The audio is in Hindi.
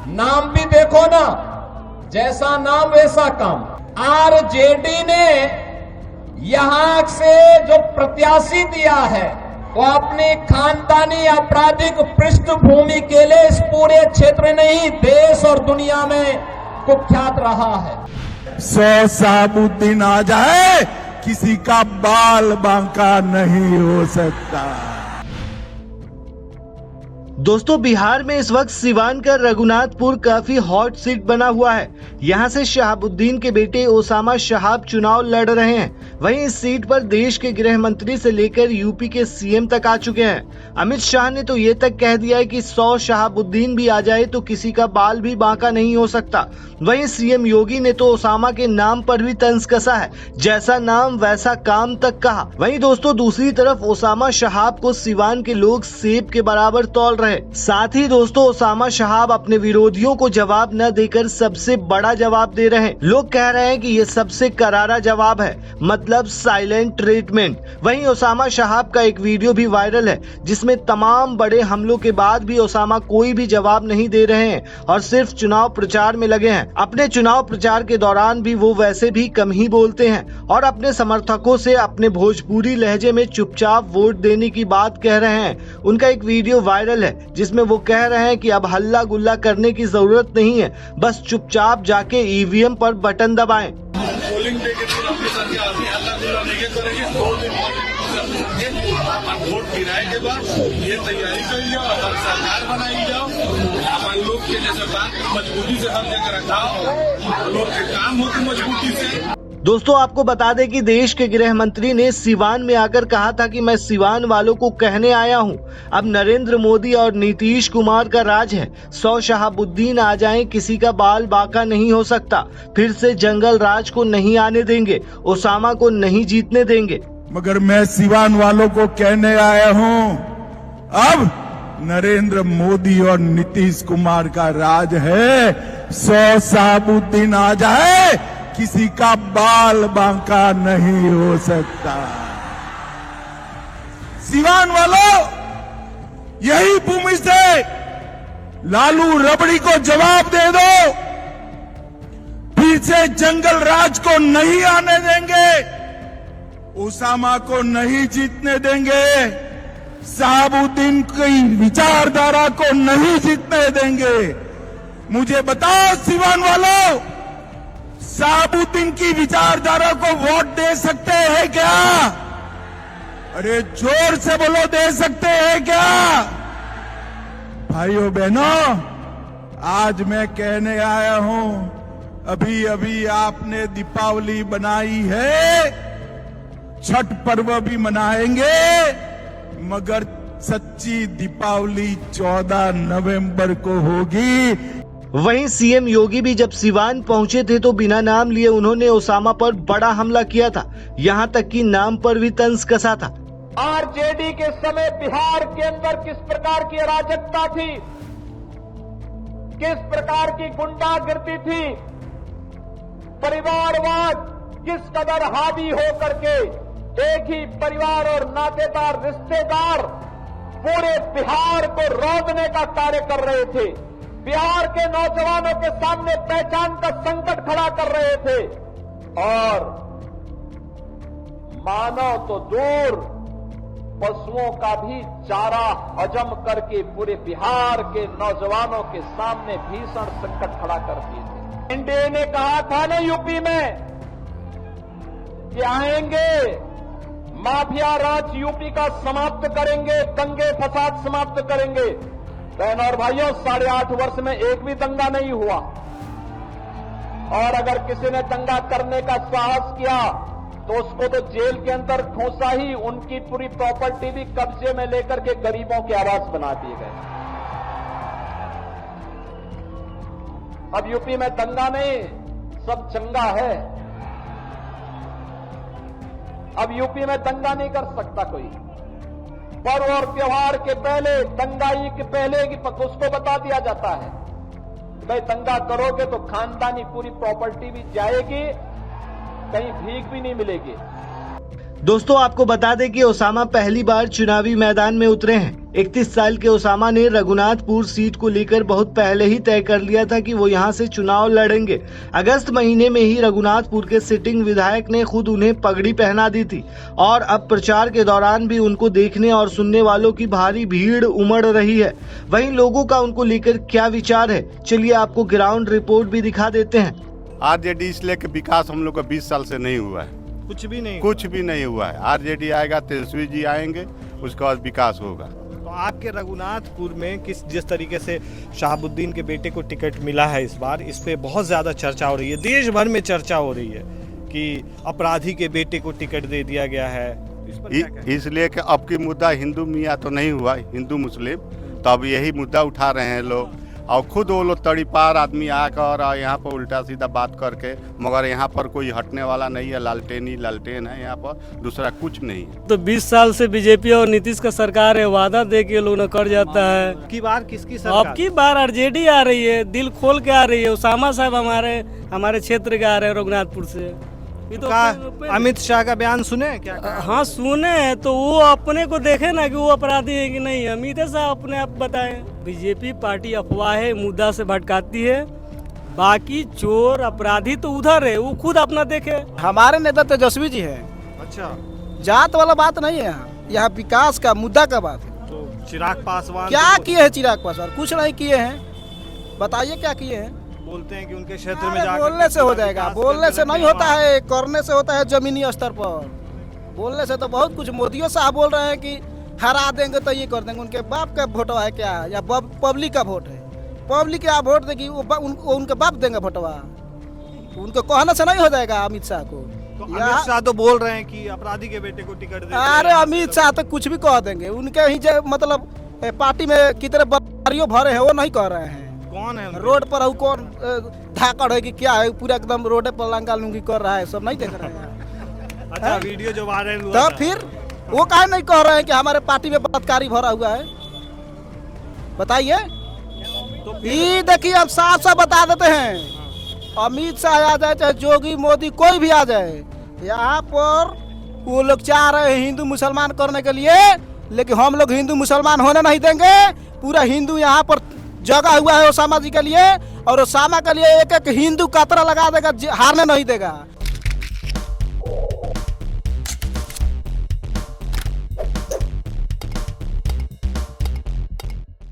नाम भी देखो ना, जैसा नाम वैसा काम। आरजेडी ने यहां से जो प्रत्याशी दिया है वो अपनी खानदानी आपराधिक पृष्ठभूमि के लिए इस पूरे क्षेत्र नहीं देश और दुनिया में कुख्यात रहा है। 100 शहाबुद्दीन आ जाए, किसी का बाल बांका नहीं हो सकता। दोस्तों, बिहार में इस वक्त सिवान का रघुनाथपुर काफी हॉट सीट बना हुआ है। यहाँ से शहाबुद्दीन के बेटे ओसामा शहाब चुनाव लड़ रहे हैं। वहीं इस सीट पर देश के गृह मंत्री से लेकर यूपी के सीएम तक आ चुके हैं। अमित शाह ने तो ये तक कह दिया है कि 100 शहाबुद्दीन भी आ जाए तो किसी का बाल भी बांका नहीं हो सकता। वहीं सीएम योगी ने तो ओसामा के नाम पर भी तंज कसा है, जैसा नाम वैसा काम तक कहा। वहीं दोस्तों, दूसरी तरफ ओसामा शहाब को सिवान के लोग सेब के बराबर तौल रहे। साथ ही दोस्तों, ओसामा शहाब अपने विरोधियों को जवाब न देकर सबसे बड़ा जवाब दे रहे हैं। लोग कह रहे हैं कि ये सबसे करारा जवाब है, मतलब साइलेंट ट्रीटमेंट। वहीं ओसामा शहाब का एक वीडियो भी वायरल है जिसमें तमाम बड़े हमलों के बाद भी ओसामा कोई भी जवाब नहीं दे रहे हैं और सिर्फ चुनाव प्रचार में लगे हैं। अपने चुनाव प्रचार के दौरान भी वो वैसे भी कम ही बोलते हैं और अपने समर्थकों से अपने भोजपुरी लहजे में चुपचाप वोट देने की बात कह रहे हैं। उनका एक वीडियो वायरल है जिसमें वो कह रहे हैं कि अब हल्ला गुल्ला करने की जरूरत नहीं है, बस चुपचाप जाके ईवीएम पर बटन दबाएं। पोलिंग डे के दिन अपने साथ हल्ला गुल्ला नहीं करेंगे, 2 दिन वोट गिराए के बाद ये तैयारी कर लिया और सरकार बनाई जाओ। अपन लोग के जैसे बात मजबूती से हर जगह रखाओ, लोग के काम हो तो मजबूती से। दोस्तों, आपको बता दें कि देश के गृह मंत्री ने सिवान में आकर कहा था कि मैं सिवान वालों को कहने आया हूं, अब नरेंद्र मोदी और नीतीश कुमार का राज है। 100 शहाबुद्दीन आ जाएं, किसी का बाल बांका नहीं हो सकता। फिर से जंगल राज को नहीं आने देंगे, ओसामा को नहीं जीतने देंगे। मगर मैं सिवान वालों को कहने आया हूं, अब नरेंद्र मोदी और नीतीश कुमार का राज है। 100 शहाबुद्दीन आ जाए, किसी का बाल बांका नहीं हो सकता। सिवान वालों, यही भूमि से लालू रबड़ी को जवाब दे दो, फिर से जंगल राज को नहीं आने देंगे, ओसामा को नहीं जीतने देंगे, शहाबुद्दीन की विचारधारा को नहीं जीतने देंगे। मुझे बताओ सिवान वालों, शहाबुद्दीन की विचारधारा को वोट दे सकते हैं क्या? अरे जोर से बोलो, दे सकते हैं क्या? भाइयों बहनों, आज मैं कहने आया हूं, अभी अभी आपने दीपावली बनाई है, छठ पर्व भी मनाएंगे, मगर सच्ची दीपावली 14 नवंबर को होगी। वहीं सीएम योगी भी जब सिवान पहुंचे थे तो बिना नाम लिए उन्होंने ओसामा पर बड़ा हमला किया था, यहां तक कि नाम पर भी तंज कसा था। आरजेडी के समय बिहार के अंदर किस प्रकार की अराजकता थी, किस प्रकार की गुंडागिर्दी थी, परिवारवाद किस कदर हावी हो करके एक ही परिवार और नातेदार रिश्तेदार पूरे बिहार को रौंदने का कार्य कर रहे थे, बिहार के नौजवानों के सामने पहचान का संकट खड़ा कर रहे थे और मानव तो दूर पशुओं का भी चारा हजम करके पूरे बिहार के नौजवानों के सामने भीषण संकट खड़ा कर दिए थे। एनडीए ने कहा था ना यूपी में कि आएंगे, माफिया राज यूपी का समाप्त करेंगे, दंगे फसाद समाप्त करेंगे। बहनों और भाइयों, 8.5 वर्ष में एक भी दंगा नहीं हुआ और अगर किसी ने दंगा करने का साहस किया तो उसको तो जेल के अंदर ठूंसा ही, उनकी पूरी प्रॉपर्टी भी कब्जे में लेकर के गरीबों के आवास बना दिए गए। अब यूपी में दंगा नहीं, सब चंगा है। अब यूपी में दंगा नहीं कर सकता कोई। पर्व और त्योहार के पहले, दंगाई के पहले की उसको बता दिया जाता है, भाई दंगा करोगे तो खानदानी पूरी प्रॉपर्टी भी जाएगी, कहीं भीख भी नहीं मिलेगी। दोस्तों आपको बता दें कि ओसामा पहली बार चुनावी मैदान में उतरे हैं। 31 साल के ओसामा ने रघुनाथपुर सीट को लेकर बहुत पहले ही तय कर लिया था कि वो यहां से चुनाव लड़ेंगे। अगस्त महीने में ही रघुनाथपुर के सिटिंग विधायक ने खुद उन्हें पगड़ी पहना दी थी और अब प्रचार के दौरान भी उनको देखने और सुनने वालों की भारी भीड़ उमड़ रही है। वहीं लोगों का उनको लेकर क्या विचार है, चलिए आपको ग्राउंड रिपोर्ट भी दिखा देते हैं। आरजेडी इसलिए कि विकास हम लोग का 20 साल से नहीं हुआ है, कुछ भी नहीं हुआ है। आरजेडी आएगा, तेजस्वी जी आएंगे, उसके बाद विकास होगा। तो आपके रघुनाथपुर में जिस तरीके से शहाबुद्दीन के बेटे को टिकट मिला है इस बार, इस पे बहुत ज्यादा चर्चा हो रही है, देश भर में चर्चा हो रही है कि अपराधी के बेटे को टिकट दे दिया गया है। इस पर क्या कहें? इसलिए कि अब की मुद्दा हिंदू मियाँ तो नहीं हुआ, हिंदू मुस्लिम, तो अब यही मुद्दा उठा रहे हैं लोग। और खुद वो लोग तड़ीपार आदमी आकर यहाँ पर उल्टा सीधा बात करके, मगर यहाँ पर कोई हटने वाला नहीं है, लालटेन ही लालटेन है यहाँ पर, दूसरा कुछ नहीं है। तो 20 साल से बीजेपी और नीतीश का सरकार है, वादा दे के लोग न कर जाता है। की बार किसकी सरकार? अब की बार आरजेडी आ रही है, दिल खोल के आ रही है। ओसामा साहब हमारे क्षेत्र के आ रहे हैं रघुनाथपुर से। ये तो अमित शाह का बयान सुने क्या? हाँ सुने हैं, तो वो अपने को देखे ना कि वो अपराधी है कि नहीं। अमित शाह अपने आप बताएं। बीजेपी पार्टी अफवाह मुद्दा से भटकाती है, बाकी चोर अपराधी तो उधर है, वो खुद अपना देखे। हमारे नेता तेजस्वी जी है। अच्छा, जात वाला बात नहीं है, यहाँ विकास का मुद्दा का बात है। तो चिराग पासवान क्या किए हैं चिराग पासवान? कुछ नहीं किए हैं, बताइए क्या किए हैं? बोलते हैं कि उनके क्षेत्र में अरे जाकर बोलने से हो जाएगा, विकास बोलने से करके नहीं होता है, करने से होता है जमीनी स्तर पर। बोलने से तो बहुत कुछ, मोदियों साहब बोल रहे हैं कि हरा देंगे तो ये कर देंगे। उनके बाप का वोटवा है क्या, या पब्लिक का वोट है? पब्लिक क्या वोट देगी, उनके बाप देंगे वोटवा। उनको कहने से नहीं हो जाएगा अमित शाह को। तो अमित शाह तो बोल रहे हैं कि अपराधी के बेटे को टिकट दे। अरे अमित शाह तो कुछ भी कह देंगे, उनके ही मतलब पार्टी में कितने बरियों भरे हैं वो नहीं कह रहे हैं। कौन है रोड पर है कौन धाकड़ है कि क्या है, पूरा एकदम रोड पर लंगा लुंगी कर रहा है, सब नहीं देख रहे हैं। अच्छा, वीडियो जो वायरल हुआ तो था। फिर वो काहे नहीं कह रहे हैं कि हमारे पार्टी में बलात्कारी भरा हुआ है? बताइए। तो ये देखिए अब साफ साफ बता देते हैं, अमित शाह आ जाए चाहे योगी मोदी कोई भी आ जाए, यहाँ पर वो लोग चाह रहे हैं हिंदू मुसलमान करने के लिए, लेकिन हम लोग हिंदू मुसलमान होने नहीं देंगे। पूरा हिंदू यहाँ पर जगह हुआ है ओसामा जी के लिए, और ओसामा के लिए एक एक हिंदू कातरा लगा देगा, हारने नहीं देगा।